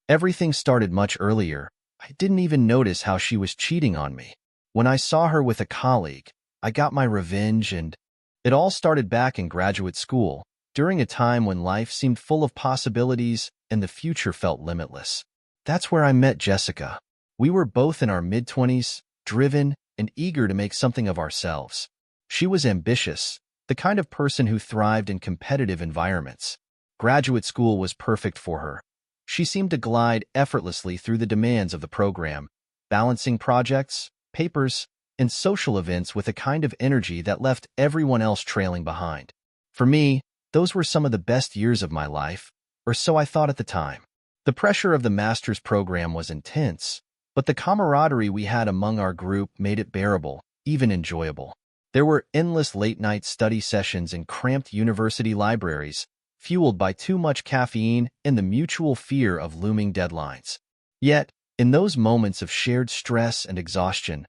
Everything started much earlier. I didn't even notice how she was cheating on me. When I saw her with a colleague, I got my revenge, and it all started back in graduate school, during a time when life seemed full of possibilities and the future felt limitless. That's where I met Jessica. We were both in our mid-20s, driven and eager to make something of ourselves. She was ambitious, the kind of person who thrived in competitive environments. Graduate school was perfect for her. She seemed to glide effortlessly through the demands of the program, balancing projects, papers, and social events with a kind of energy that left everyone else trailing behind. For me, those were some of the best years of my life, or so I thought at the time. The pressure of the master's program was intense, but the camaraderie we had among our group made it bearable, even enjoyable. There were endless late-night study sessions in cramped university libraries, fueled by too much caffeine and the mutual fear of looming deadlines. Yet, in those moments of shared stress and exhaustion,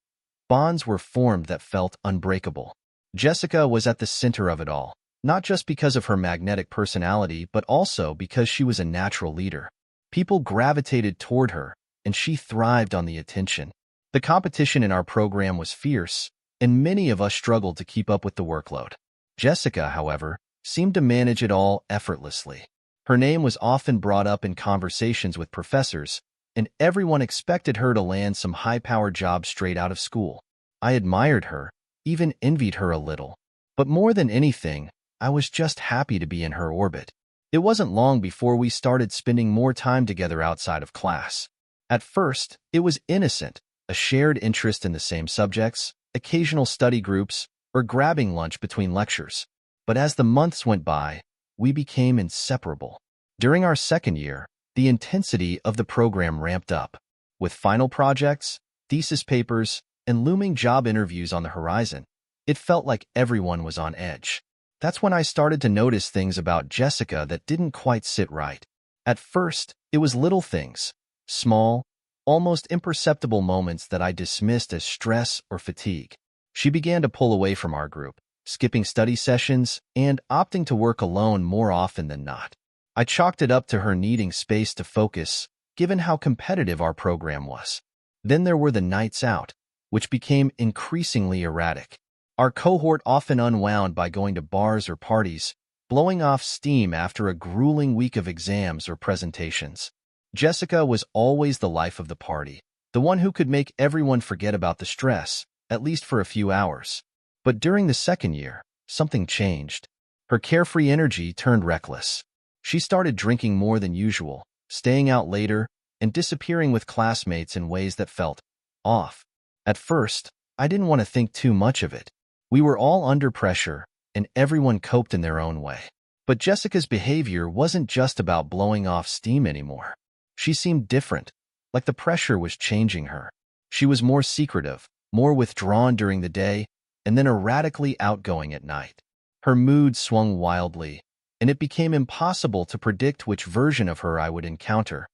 bonds were formed that felt unbreakable. Jessica was at the center of it all, not just because of her magnetic personality, but also because she was a natural leader. People gravitated toward her, and she thrived on the attention. The competition in our program was fierce, and many of us struggled to keep up with the workload. Jessica, however, seemed to manage it all effortlessly. Her name was often brought up in conversations with professors, and everyone expected her to land some high-powered job straight out of school. I admired her, even envied her a little. But more than anything, I was just happy to be in her orbit. It wasn't long before we started spending more time together outside of class. At first, it was innocent, a shared interest in the same subjects, occasional study groups, or grabbing lunch between lectures. But as the months went by, we became inseparable. During our second year, the intensity of the program ramped up. With final projects, thesis papers, and looming job interviews on the horizon, it felt like everyone was on edge. That's when I started to notice things about Jessica that didn't quite sit right. At first, it was little things, small, almost imperceptible moments that I dismissed as stress or fatigue. She began to pull away from our group, skipping study sessions and opting to work alone more often than not. I chalked it up to her needing space to focus, given how competitive our program was. Then there were the nights out, which became increasingly erratic. Our cohort often unwound by going to bars or parties, blowing off steam after a grueling week of exams or presentations. Jessica was always the life of the party, the one who could make everyone forget about the stress, at least for a few hours. But during the second year, something changed. Her carefree energy turned reckless. She started drinking more than usual, staying out later, and disappearing with classmates in ways that felt off. At first, I didn't want to think too much of it. We were all under pressure, and everyone coped in their own way. But Jessica's behavior wasn't just about blowing off steam anymore. She seemed different, like the pressure was changing her. She was more secretive, more withdrawn during the day, and then erratically outgoing at night. Her mood swung wildly, and it became impossible to predict which version of her I would encounter.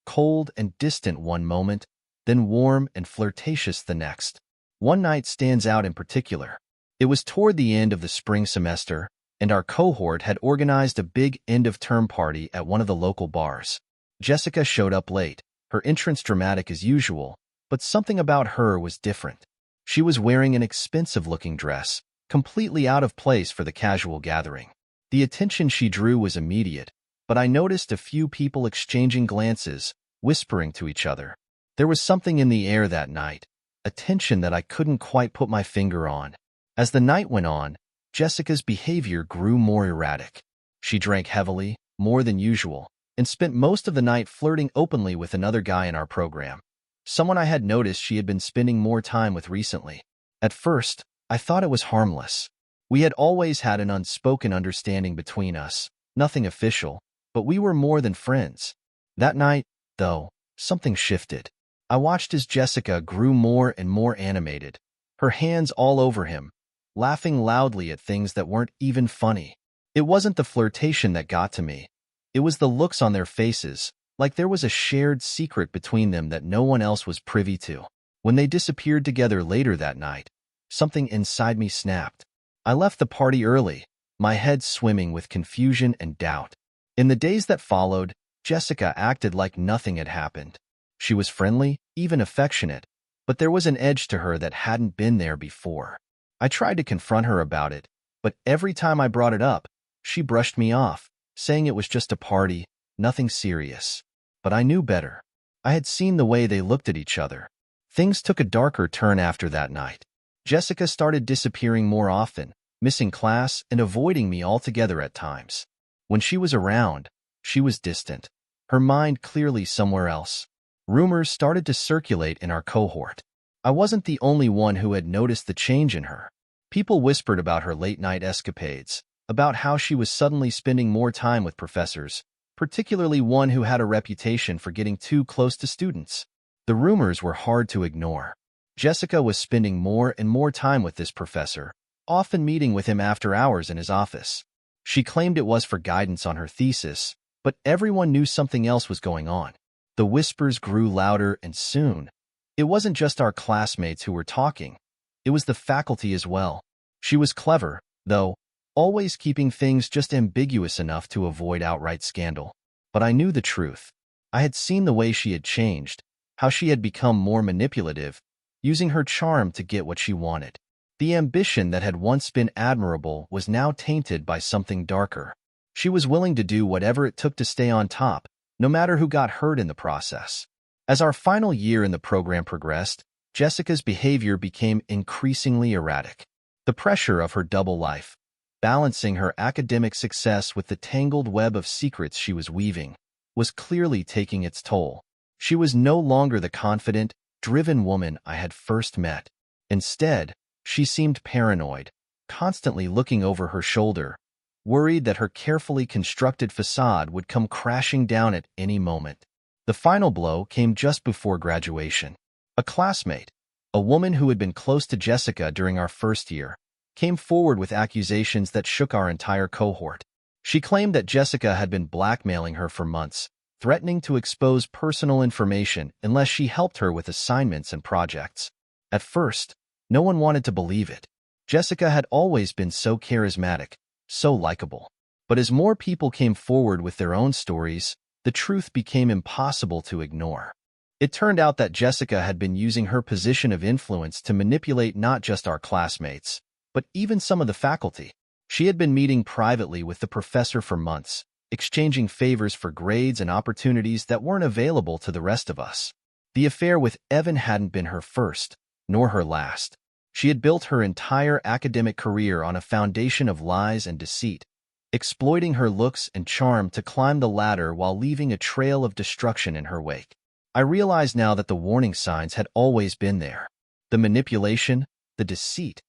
Cold and distant one moment, then warm and flirtatious the next. One night stands out in particular. It was toward the end of the spring semester, and our cohort had organized a big end-of-term party at one of the local bars. Jessica showed up late, her entrance dramatic as usual, but something about her was different. She was wearing an expensive-looking dress, completely out of place for the casual gathering. The attention she drew was immediate, but I noticed a few people exchanging glances, whispering to each other. There was something in the air that night, a tension that I couldn't quite put my finger on. As the night went on, Jessica's behavior grew more erratic. She drank heavily, more than usual, and spent most of the night flirting openly with another guy in our program, someone I had noticed she had been spending more time with recently. At first, I thought it was harmless. We had always had an unspoken understanding between us, nothing official, but we were more than friends. That night, though, something shifted. I watched as Jessica grew more and more animated, her hands all over him, laughing loudly at things that weren't even funny. It wasn't the flirtation that got to me. It was the looks on their faces, like there was a shared secret between them that no one else was privy to. When they disappeared together later that night, something inside me snapped. I left the party early, my head swimming with confusion and doubt. In the days that followed, Jessica acted like nothing had happened. She was friendly, even affectionate, but there was an edge to her that hadn't been there before. I tried to confront her about it, but every time I brought it up, she brushed me off, saying it was just a party, nothing serious. But I knew better. I had seen the way they looked at each other. Things took a darker turn after that night. Jessica started disappearing more often, missing class and avoiding me altogether at times. When she was around, she was distant, her mind clearly somewhere else. Rumors started to circulate in our cohort. I wasn't the only one who had noticed the change in her. People whispered about her late-night escapades, about how she was suddenly spending more time with professors, particularly one who had a reputation for getting too close to students. The rumors were hard to ignore. Jessica was spending more and more time with this professor, often meeting with him after hours in his office. She claimed it was for guidance on her thesis, but everyone knew something else was going on. The whispers grew louder, and soon, it wasn't just our classmates who were talking. It was the faculty as well. She was clever, though, always keeping things just ambiguous enough to avoid outright scandal. But I knew the truth. I had seen the way she had changed, how she had become more manipulative, using her charm to get what she wanted. The ambition that had once been admirable was now tainted by something darker. She was willing to do whatever it took to stay on top, no matter who got hurt in the process. As our final year in the program progressed, Jessica's behavior became increasingly erratic. The pressure of her double life, balancing her academic success with the tangled web of secrets she was weaving, was clearly taking its toll. She was no longer the confident, driven woman I had first met. Instead, she seemed paranoid, constantly looking over her shoulder, worried that her carefully constructed facade would come crashing down at any moment. The final blow came just before graduation. A classmate, a woman who had been close to Jessica during our first year, came forward with accusations that shook our entire cohort. She claimed that Jessica had been blackmailing her for months, threatening to expose personal information unless she helped her with assignments and projects. At first, no one wanted to believe it. Jessica had always been so charismatic, so likable. But as more people came forward with their own stories, the truth became impossible to ignore. It turned out that Jessica had been using her position of influence to manipulate not just our classmates, but even some of the faculty. She had been meeting privately with the professor for months, exchanging favors for grades and opportunities that weren't available to the rest of us. The affair with Evan hadn't been her first, nor her last. She had built her entire academic career on a foundation of lies and deceit, exploiting her looks and charm to climb the ladder while leaving a trail of destruction in her wake. I realize now that the warning signs had always been there. The manipulation, the deceit,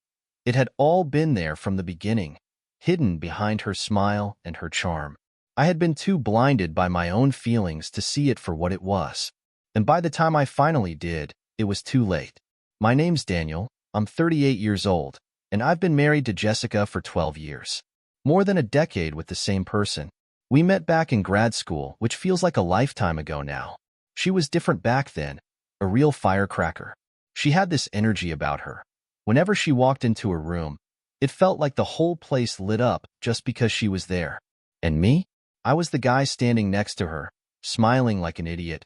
it had all been there from the beginning, hidden behind her smile and her charm. I had been too blinded by my own feelings to see it for what it was. And by the time I finally did, it was too late. My name's Daniel, I'm 38 years old, and I've been married to Jessica for 12 years. More than a decade with the same person. We met back in grad school, which feels like a lifetime ago now. She was different back then, a real firecracker. She had this energy about her. Whenever she walked into a room, it felt like the whole place lit up just because she was there. And me? I was the guy standing next to her, smiling like an idiot,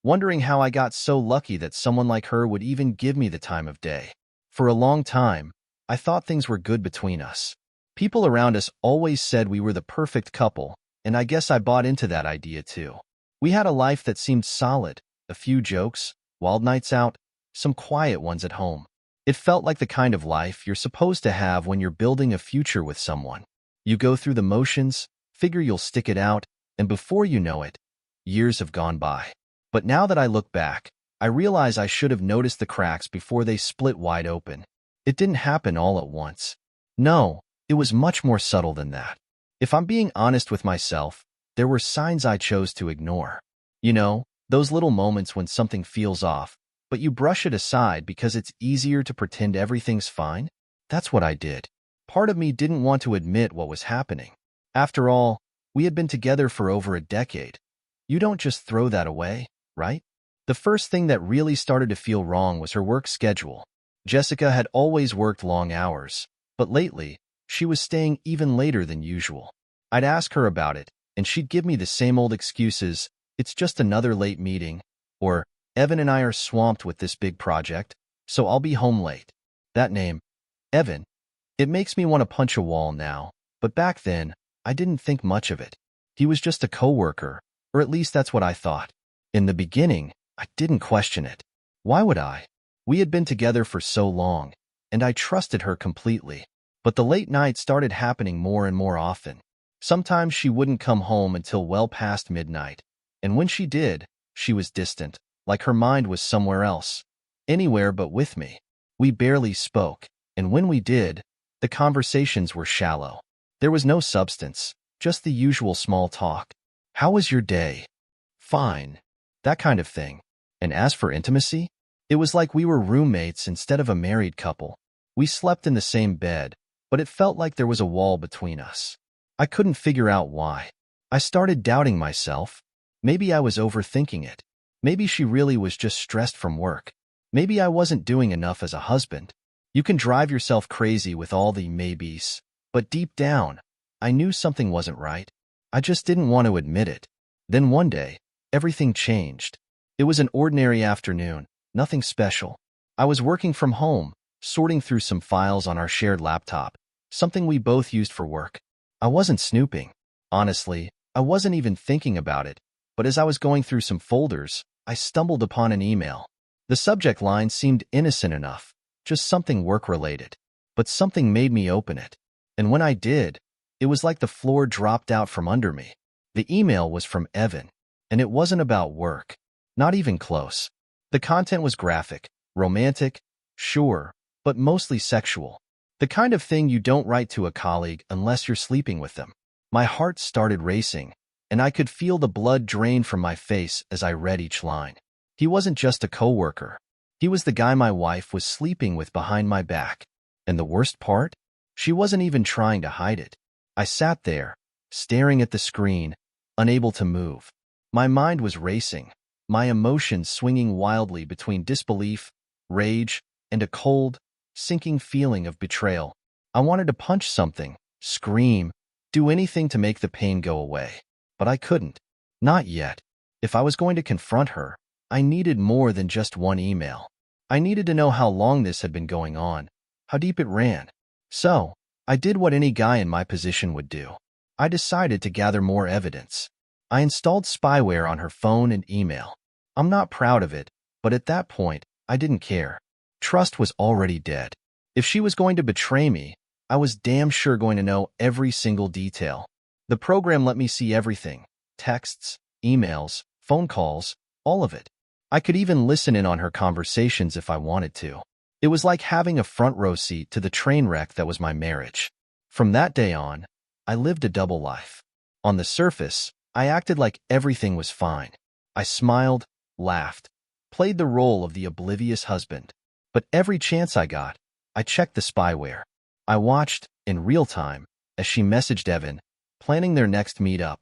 wondering how I got so lucky that someone like her would even give me the time of day. For a long time, I thought things were good between us. People around us always said we were the perfect couple, and I guess I bought into that idea too. We had a life that seemed solid, a few jokes, wild nights out, some quiet ones at home. It felt like the kind of life you're supposed to have when you're building a future with someone. You go through the motions, figure you'll stick it out, and before you know it, years have gone by. But now that I look back, I realize I should have noticed the cracks before they split wide open. It didn't happen all at once. No, it was much more subtle than that. If I'm being honest with myself, there were signs I chose to ignore. You know, those little moments when something feels off, but you brush it aside because it's easier to pretend everything's fine? That's what I did. Part of me didn't want to admit what was happening. After all, we had been together for over a decade. You don't just throw that away, right? The first thing that really started to feel wrong was her work schedule. Jessica had always worked long hours, but lately, she was staying even later than usual. I'd ask her about it, and she'd give me the same old excuses, It's just another late meeting, or Evan and I are swamped with this big project, so I'll be home late. That name, Evan, it makes me want to punch a wall now, but back then, I didn't think much of it. He was just a coworker, or at least that's what I thought. In the beginning, I didn't question it. Why would I? We had been together for so long, and I trusted her completely. But the late nights started happening more and more often. Sometimes she wouldn't come home until well past midnight, and when she did, she was distant, like her mind was somewhere else, anywhere but with me. We barely spoke, and when we did, the conversations were shallow. There was no substance, just the usual small talk. How was your day? Fine. That kind of thing. And as for intimacy, it was like we were roommates instead of a married couple. We slept in the same bed, but it felt like there was a wall between us. I couldn't figure out why. I started doubting myself. Maybe I was overthinking it. Maybe she really was just stressed from work. Maybe I wasn't doing enough as a husband. You can drive yourself crazy with all the maybes, but deep down, I knew something wasn't right. I just didn't want to admit it. Then one day, everything changed. It was an ordinary afternoon, nothing special. I was working from home, sorting through some files on our shared laptop, something we both used for work. I wasn't snooping. Honestly, I wasn't even thinking about it, but as I was going through some folders, I stumbled upon an email. The subject line seemed innocent enough, just something work-related. But something made me open it. And when I did, it was like the floor dropped out from under me. The email was from Evan, and it wasn't about work. Not even close. The content was graphic, romantic, sure, but mostly sexual. The kind of thing you don't write to a colleague unless you're sleeping with them. My heart started racing, and I could feel the blood drain from my face as I read each line. He wasn't just a coworker. He was the guy my wife was sleeping with behind my back. And the worst part? She wasn't even trying to hide it. I sat there, staring at the screen, unable to move. My mind was racing, my emotions swinging wildly between disbelief, rage, and a cold, sinking feeling of betrayal. I wanted to punch something, scream, do anything to make the pain go away. But I couldn't. Not yet. If I was going to confront her, I needed more than just one email. I needed to know how long this had been going on, how deep it ran. So, I did what any guy in my position would do. I decided to gather more evidence. I installed spyware on her phone and email. I'm not proud of it, but at that point, I didn't care. Trust was already dead. If she was going to betray me, I was damn sure going to know every single detail. The program let me see everything: texts, emails, phone calls, all of it. I could even listen in on her conversations if I wanted to. It was like having a front row seat to the train wreck that was my marriage. From that day on, I lived a double life. On the surface, I acted like everything was fine. I smiled, laughed, played the role of the oblivious husband. But every chance I got, I checked the spyware. I watched, in real time, as she messaged Evan, planning their next meetup.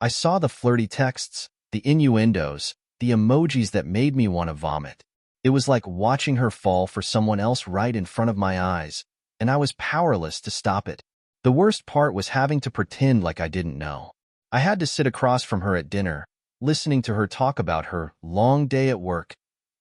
I saw the flirty texts, the innuendos, the emojis that made me want to vomit. It was like watching her fall for someone else right in front of my eyes, and I was powerless to stop it. The worst part was having to pretend like I didn't know. I had to sit across from her at dinner, listening to her talk about her long day at work,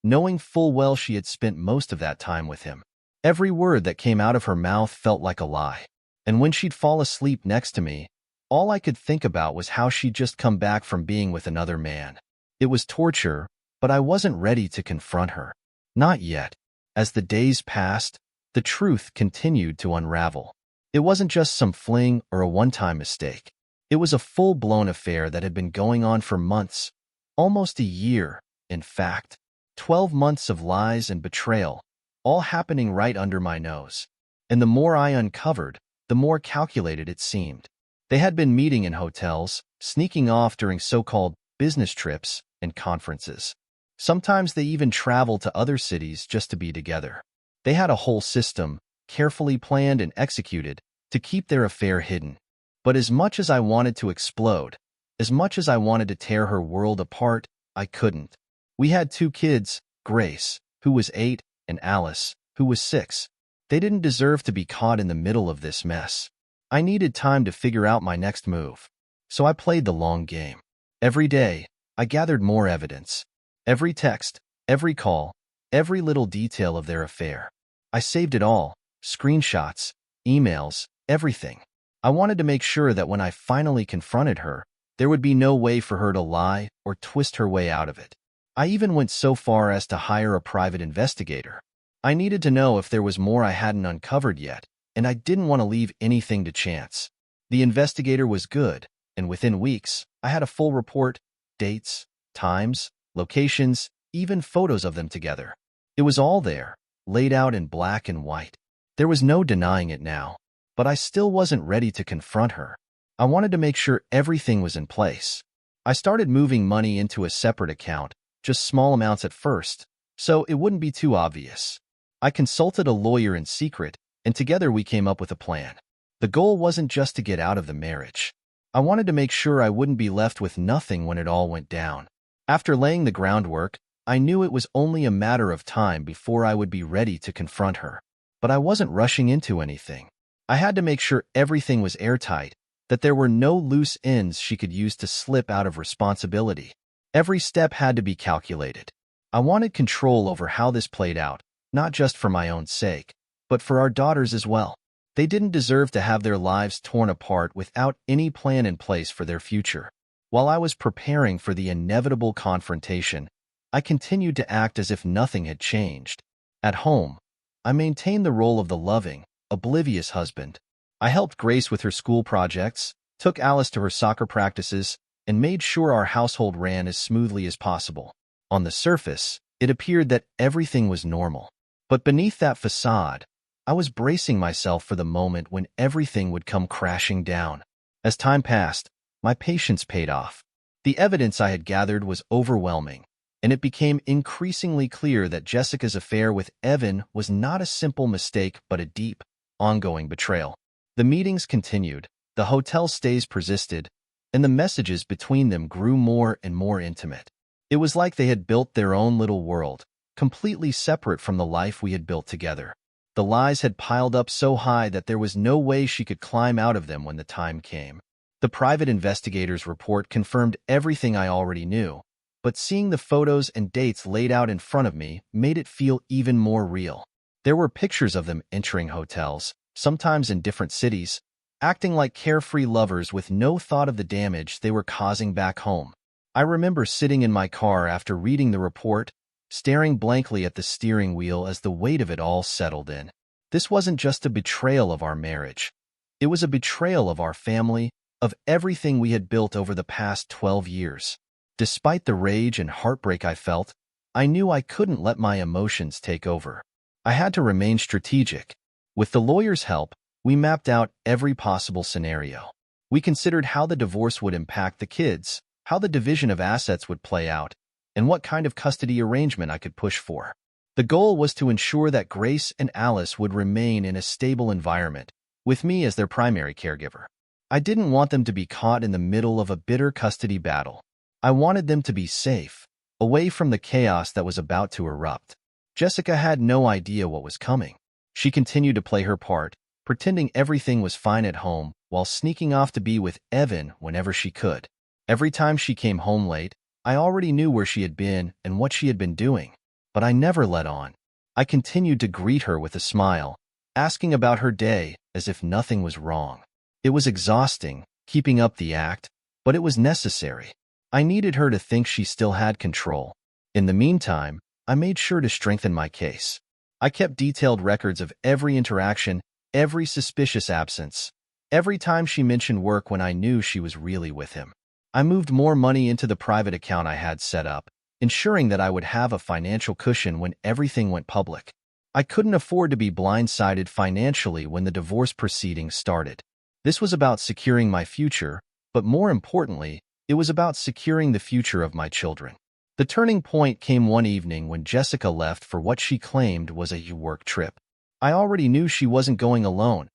knowing full well she had spent most of that time with him. Every word that came out of her mouth felt like a lie. And when she'd fall asleep next to me, all I could think about was how she'd just come back from being with another man. It was torture, but I wasn't ready to confront her. Not yet. As the days passed, the truth continued to unravel. It wasn't just some fling or a one-time mistake. It was a full-blown affair that had been going on for months, almost a year, in fact. 12 months of lies and betrayal, all happening right under my nose. And the more I uncovered, the more calculated it seemed. They had been meeting in hotels, sneaking off during so-called business trips and conferences. Sometimes they even traveled to other cities just to be together. They had a whole system, carefully planned and executed, to keep their affair hidden. But as much as I wanted to explode, as much as I wanted to tear her world apart, I couldn't. We had 2 kids, Grace, who was 8, and Alice, who was 6. They didn't deserve to be caught in the middle of this mess. I needed time to figure out my next move. So I played the long game. Every day, I gathered more evidence. Every text, every call, every little detail of their affair. I saved it all, screenshots, emails, everything. I wanted to make sure that when I finally confronted her, there would be no way for her to lie or twist her way out of it. I even went so far as to hire a private investigator. I needed to know if there was more I hadn't uncovered yet, and I didn't want to leave anything to chance. The investigator was good, and within weeks, I had a full report, dates, times, locations, even photos of them together. It was all there, laid out in black and white. There was no denying it now, but I still wasn't ready to confront her. I wanted to make sure everything was in place. I started moving money into a separate account, just small amounts at first, so it wouldn't be too obvious. I consulted a lawyer in secret, and together we came up with a plan. The goal wasn't just to get out of the marriage. I wanted to make sure I wouldn't be left with nothing when it all went down. After laying the groundwork, I knew it was only a matter of time before I would be ready to confront her. But I wasn't rushing into anything. I had to make sure everything was airtight, that there were no loose ends she could use to slip out of responsibility. Every step had to be calculated. I wanted control over how this played out, not just for my own sake, but for our daughters as well. They didn't deserve to have their lives torn apart without any plan in place for their future. While I was preparing for the inevitable confrontation, I continued to act as if nothing had changed. At home, I maintained the role of the loving, oblivious husband. I helped Grace with her school projects, took Alice to her soccer practices, and made sure our household ran as smoothly as possible. On the surface, it appeared that everything was normal. But beneath that facade, I was bracing myself for the moment when everything would come crashing down. As time passed, my patience paid off. The evidence I had gathered was overwhelming, and it became increasingly clear that Jessica's affair with Evan was not a simple mistake but a deep, ongoing betrayal. The meetings continued, the hotel stays persisted, and the messages between them grew more and more intimate. It was like they had built their own little world, completely separate from the life we had built together. The lies had piled up so high that there was no way she could climb out of them when the time came. The private investigator's report confirmed everything I already knew, but seeing the photos and dates laid out in front of me made it feel even more real. There were pictures of them entering hotels, sometimes in different cities, acting like carefree lovers with no thought of the damage they were causing back home. I remember sitting in my car after reading the report, staring blankly at the steering wheel as the weight of it all settled in. This wasn't just a betrayal of our marriage. It was a betrayal of our family, of everything we had built over the past 12 years. Despite the rage and heartbreak I felt, I knew I couldn't let my emotions take over. I had to remain strategic. With the lawyer's help, we mapped out every possible scenario. We considered how the divorce would impact the kids, how the division of assets would play out, and what kind of custody arrangement I could push for. The goal was to ensure that Grace and Alice would remain in a stable environment, with me as their primary caregiver. I didn't want them to be caught in the middle of a bitter custody battle. I wanted them to be safe, away from the chaos that was about to erupt. Jessica had no idea what was coming. She continued to play her part, pretending everything was fine at home while sneaking off to be with Evan whenever she could. Every time she came home late, I already knew where she had been and what she had been doing, but I never let on. I continued to greet her with a smile, asking about her day as if nothing was wrong. It was exhausting, keeping up the act, but it was necessary. I needed her to think she still had control. In the meantime, I made sure to strengthen my case. I kept detailed records of every interaction, every suspicious absence, every time she mentioned work when I knew she was really with him. I moved more money into the private account I had set up, ensuring that I would have a financial cushion when everything went public. I couldn't afford to be blindsided financially when the divorce proceedings started. This was about securing my future, but more importantly, it was about securing the future of my children. The turning point came one evening when Jessica left for what she claimed was a work trip. I already knew she wasn't going alone.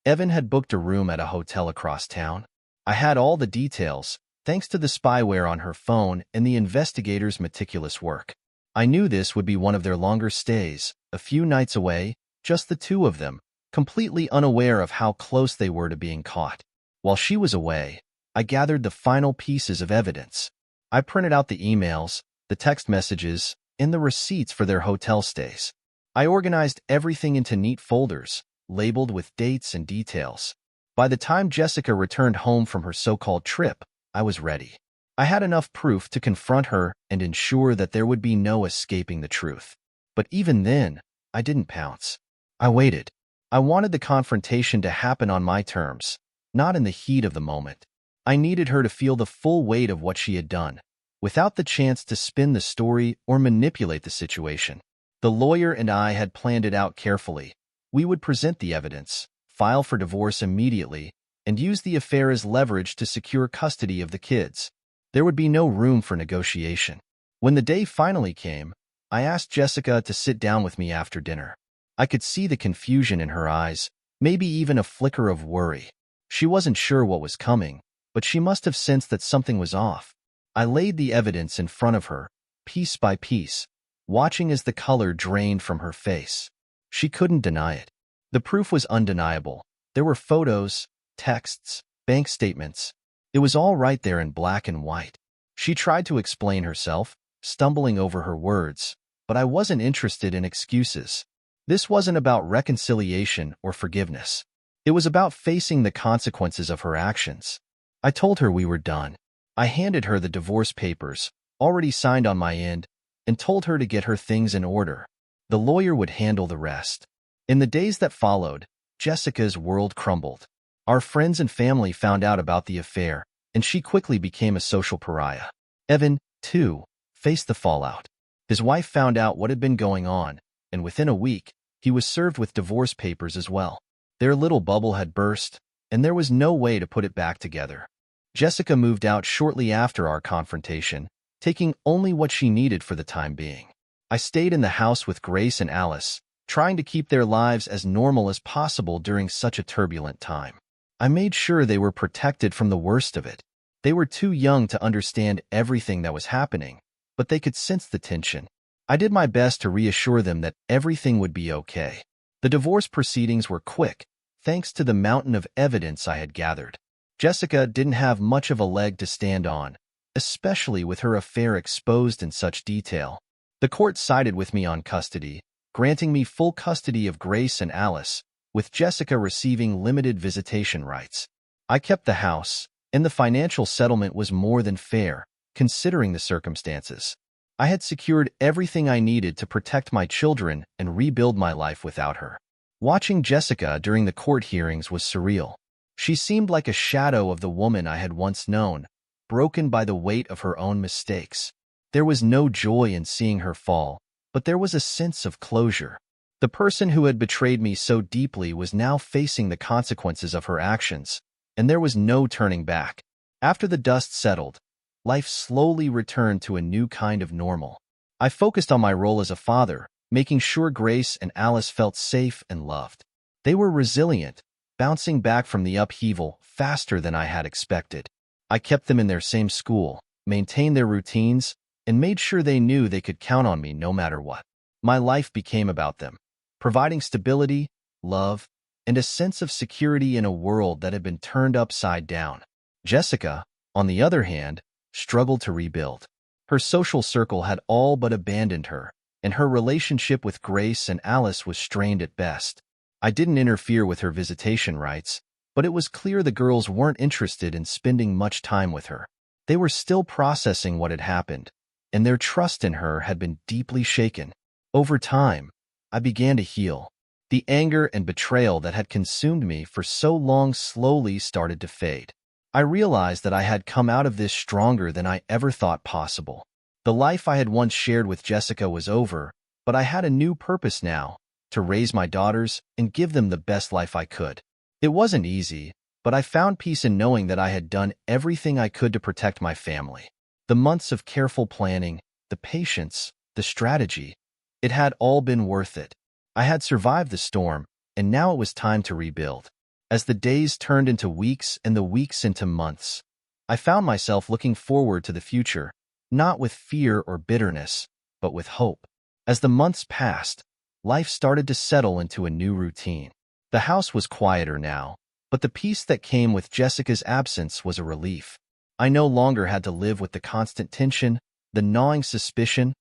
Evan had booked a room at a hotel across town. I had all the details, thanks to the spyware on her phone and the investigators' meticulous work. I knew this would be one of their longer stays, a few nights away, just the two of them, completely unaware of how close they were to being caught. While she was away, I gathered the final pieces of evidence. I printed out the emails, the text messages, and the receipts for their hotel stays. I organized everything into neat folders, labeled with dates and details. By the time Jessica returned home from her so-called trip, I was ready. I had enough proof to confront her and ensure that there would be no escaping the truth. But even then, I didn't pounce. I waited. I wanted the confrontation to happen on my terms, not in the heat of the moment. I needed her to feel the full weight of what she had done, without the chance to spin the story or manipulate the situation. The lawyer and I had planned it out carefully. We would present the evidence, file for divorce immediately, and use the affair as leverage to secure custody of the kids. There would be no room for negotiation. When the day finally came, I asked Jessica to sit down with me after dinner. I could see the confusion in her eyes, maybe even a flicker of worry. She wasn't sure what was coming, but she must have sensed that something was off. I laid the evidence in front of her, piece by piece, watching as the color drained from her face. She couldn't deny it. The proof was undeniable. There were photos, texts, bank statements. It was all right there in black and white. She tried to explain herself, stumbling over her words, but I wasn't interested in excuses. This wasn't about reconciliation or forgiveness. It was about facing the consequences of her actions. I told her we were done. I handed her the divorce papers, already signed on my end, and told her to get her things in order. The lawyer would handle the rest. In the days that followed, Jessica's world crumbled. Our friends and family found out about the affair, and she quickly became a social pariah. Evan, too, faced the fallout. His wife found out what had been going on, and within a week, he was served with divorce papers as well. Their little bubble had burst, and there was no way to put it back together. Jessica moved out shortly after our confrontation, taking only what she needed for the time being. I stayed in the house with Grace and Alice, trying to keep their lives as normal as possible during such a turbulent time. I made sure they were protected from the worst of it. They were too young to understand everything that was happening, but they could sense the tension. I did my best to reassure them that everything would be okay. The divorce proceedings were quick, thanks to the mountain of evidence I had gathered. Jessica didn't have much of a leg to stand on, especially with her affair exposed in such detail. The court sided with me on custody, granting me full custody of Grace and Alice, with Jessica receiving limited visitation rights. I kept the house, and the financial settlement was more than fair, considering the circumstances. I had secured everything I needed to protect my children and rebuild my life without her. Watching Jessica during the court hearings was surreal. She seemed like a shadow of the woman I had once known, broken by the weight of her own mistakes. There was no joy in seeing her fall, but there was a sense of closure. The person who had betrayed me so deeply was now facing the consequences of her actions, and there was no turning back. After the dust settled, life slowly returned to a new kind of normal. I focused on my role as a father, making sure Grace and Alice felt safe and loved. They were resilient, bouncing back from the upheaval faster than I had expected. I kept them in their same school, maintained their routines, and made sure they knew they could count on me no matter what. My life became about them, providing stability, love, and a sense of security in a world that had been turned upside down. Jessica, on the other hand, struggled to rebuild. Her social circle had all but abandoned her, and her relationship with Grace and Alice was strained at best. I didn't interfere with her visitation rights, but it was clear the girls weren't interested in spending much time with her. They were still processing what had happened, and their trust in her had been deeply shaken. Over time, I began to heal. The anger and betrayal that had consumed me for so long slowly started to fade. I realized that I had come out of this stronger than I ever thought possible. The life I had once shared with Jessica was over, but I had a new purpose now, to raise my daughters and give them the best life I could. It wasn't easy, but I found peace in knowing that I had done everything I could to protect my family. The months of careful planning, the patience, the strategy, it had all been worth it. I had survived the storm, and now it was time to rebuild. As the days turned into weeks and the weeks into months, I found myself looking forward to the future, not with fear or bitterness, but with hope. As the months passed, life started to settle into a new routine. The house was quieter now, but the peace that came with Jessica's absence was a relief. I no longer had to live with the constant tension, the gnawing suspicion,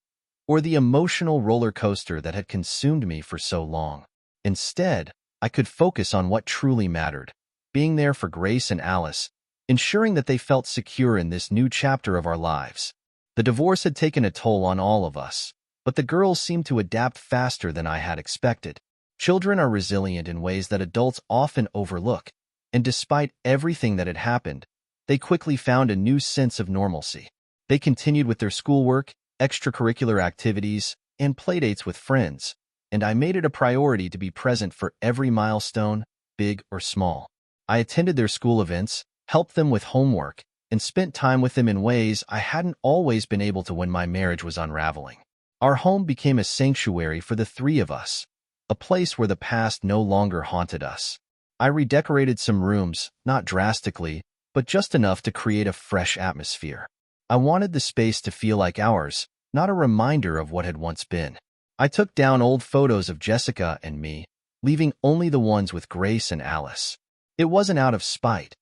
or the emotional roller coaster that had consumed me for so long. Instead, I could focus on what truly mattered, being there for Grace and Alice, ensuring that they felt secure in this new chapter of our lives. The divorce had taken a toll on all of us, but the girls seemed to adapt faster than I had expected. Children are resilient in ways that adults often overlook, and despite everything that had happened, they quickly found a new sense of normalcy. They continued with their schoolwork, extracurricular activities, and playdates with friends, and I made it a priority to be present for every milestone, big or small. I attended their school events, helped them with homework, and spent time with them in ways I hadn't always been able to when my marriage was unraveling. Our home became a sanctuary for the three of us, a place where the past no longer haunted us. I redecorated some rooms, not drastically, but just enough to create a fresh atmosphere. I wanted the space to feel like ours, not a reminder of what had once been. I took down old photos of Jessica and me, leaving only the ones with Grace and Alice. It wasn't out of spite.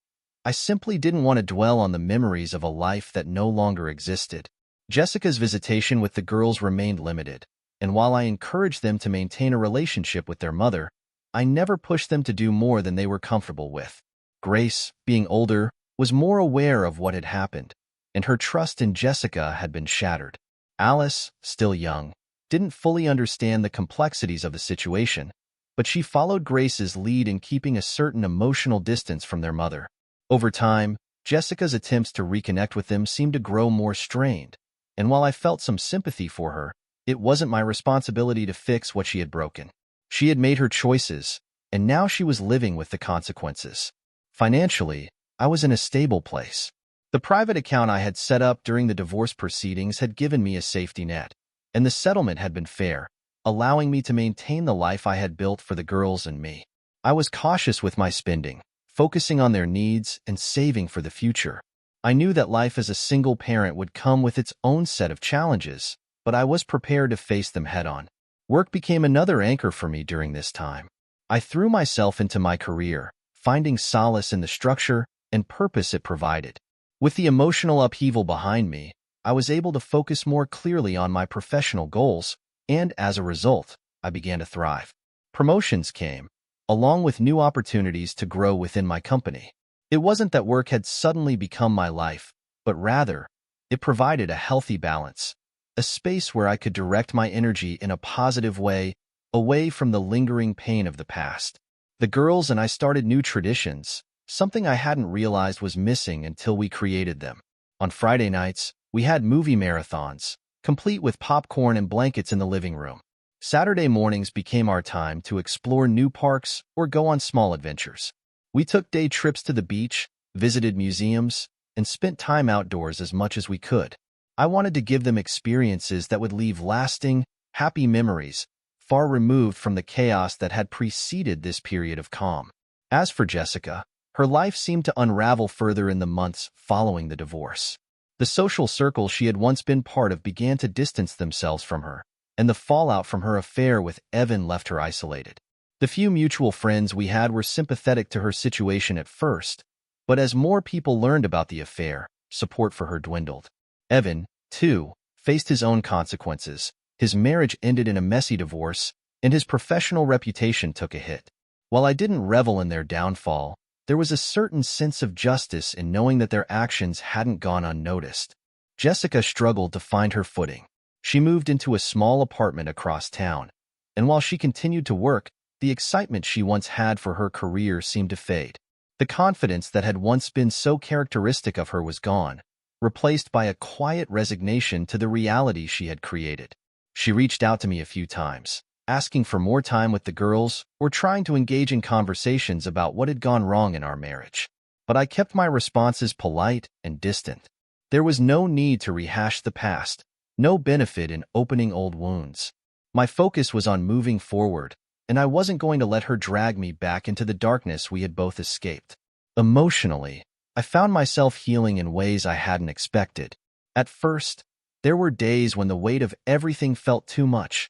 I simply didn't want to dwell on the memories of a life that no longer existed. Jessica's visitation with the girls remained limited, and while I encouraged them to maintain a relationship with their mother, I never pushed them to do more than they were comfortable with. Grace, being older, was more aware of what had happened, and her trust in Jessica had been shattered. Alice, still young, didn't fully understand the complexities of the situation, but she followed Grace's lead in keeping a certain emotional distance from their mother. Over time, Jessica's attempts to reconnect with them seemed to grow more strained, and while I felt some sympathy for her, it wasn't my responsibility to fix what she had broken. She had made her choices, and now she was living with the consequences. Financially, I was in a stable place. The private account I had set up during the divorce proceedings had given me a safety net, and the settlement had been fair, allowing me to maintain the life I had built for the girls and me. I was cautious with my spending, focusing on their needs and saving for the future. I knew that life as a single parent would come with its own set of challenges, but I was prepared to face them head-on. Work became another anchor for me during this time. I threw myself into my career, finding solace in the structure and purpose it provided. With the emotional upheaval behind me, I was able to focus more clearly on my professional goals, and as a result, I began to thrive. Promotions came, along with new opportunities to grow within my company. It wasn't that work had suddenly become my life, but rather, it provided a healthy balance, a space where I could direct my energy in a positive way, away from the lingering pain of the past. The girls and I started new traditions, something I hadn't realized was missing until we created them. On Friday nights, we had movie marathons, complete with popcorn and blankets in the living room. Saturday mornings became our time to explore new parks or go on small adventures. We took day trips to the beach, visited museums, and spent time outdoors as much as we could. I wanted to give them experiences that would leave lasting, happy memories, far removed from the chaos that had preceded this period of calm. As for Jessica, her life seemed to unravel further in the months following the divorce. The social circle she had once been part of began to distance themselves from her, and the fallout from her affair with Evan left her isolated. The few mutual friends we had were sympathetic to her situation at first, but as more people learned about the affair, support for her dwindled. Evan, too, faced his own consequences. His marriage ended in a messy divorce, and his professional reputation took a hit. While I didn't revel in their downfall, there was a certain sense of justice in knowing that their actions hadn't gone unnoticed. Jessica struggled to find her footing. She moved into a small apartment across town, and while she continued to work, the excitement she once had for her career seemed to fade. The confidence that had once been so characteristic of her was gone, replaced by a quiet resignation to the reality she had created. She reached out to me a few times, asking for more time with the girls or trying to engage in conversations about what had gone wrong in our marriage. But I kept my responses polite and distant. There was no need to rehash the past, no benefit in opening old wounds. My focus was on moving forward, and I wasn't going to let her drag me back into the darkness we had both escaped. Emotionally, I found myself healing in ways I hadn't expected. At first, there were days when the weight of everything felt too much,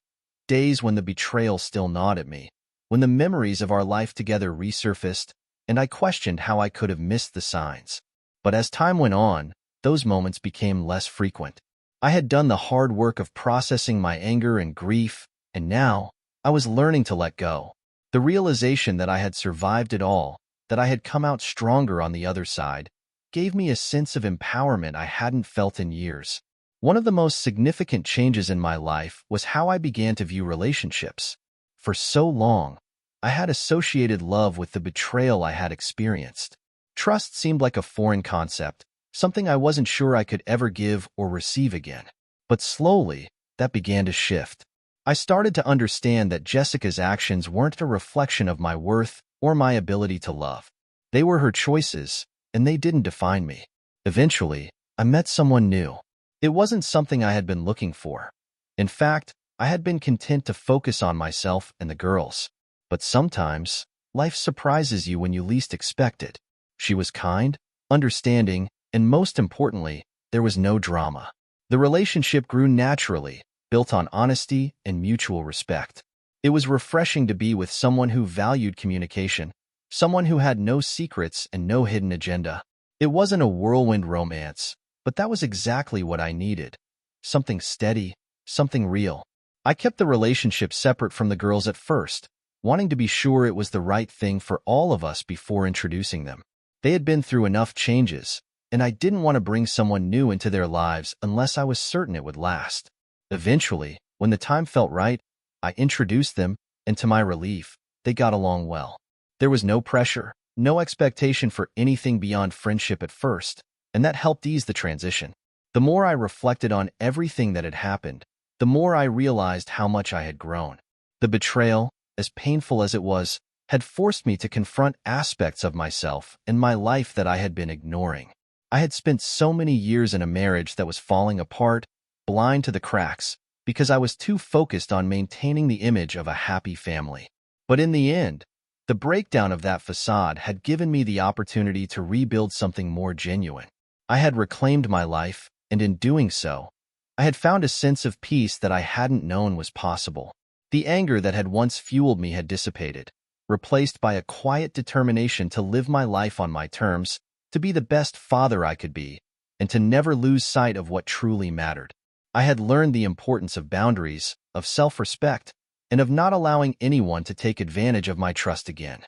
days when the betrayal still gnawed at me, when the memories of our life together resurfaced, and I questioned how I could have missed the signs. But as time went on, those moments became less frequent. I had done the hard work of processing my anger and grief, and now I was learning to let go. The realization that I had survived it all, that I had come out stronger on the other side, gave me a sense of empowerment I hadn't felt in years. One of the most significant changes in my life was how I began to view relationships. For so long, I had associated love with the betrayal I had experienced. Trust seemed like a foreign concept, something I wasn't sure I could ever give or receive again. But slowly, that began to shift. I started to understand that Jessica's actions weren't a reflection of my worth or my ability to love. They were her choices, and they didn't define me. Eventually, I met someone new. It wasn't something I had been looking for. In fact, I had been content to focus on myself and the girls. But sometimes, life surprises you when you least expect it. She was kind, understanding, and most importantly, there was no drama. The relationship grew naturally, built on honesty and mutual respect. It was refreshing to be with someone who valued communication, someone who had no secrets and no hidden agenda. It wasn't a whirlwind romance, but that was exactly what I needed. Something steady, something real. I kept the relationship separate from the girls at first, wanting to be sure it was the right thing for all of us before introducing them. They had been through enough changes, and I didn't want to bring someone new into their lives unless I was certain it would last. Eventually, when the time felt right, I introduced them, and to my relief, they got along well. There was no pressure, no expectation for anything beyond friendship at first, and that helped ease the transition. The more I reflected on everything that had happened, the more I realized how much I had grown. The betrayal, as painful as it was, had forced me to confront aspects of myself and my life that I had been ignoring. I had spent so many years in a marriage that was falling apart, blind to the cracks, because I was too focused on maintaining the image of a happy family. But in the end, the breakdown of that facade had given me the opportunity to rebuild something more genuine. I had reclaimed my life, and in doing so, I had found a sense of peace that I hadn't known was possible. The anger that had once fueled me had dissipated, replaced by a quiet determination to live my life on my terms, to be the best father I could be, and to never lose sight of what truly mattered. I had learned the importance of boundaries, of self-respect, and of not allowing anyone to take advantage of my trust again.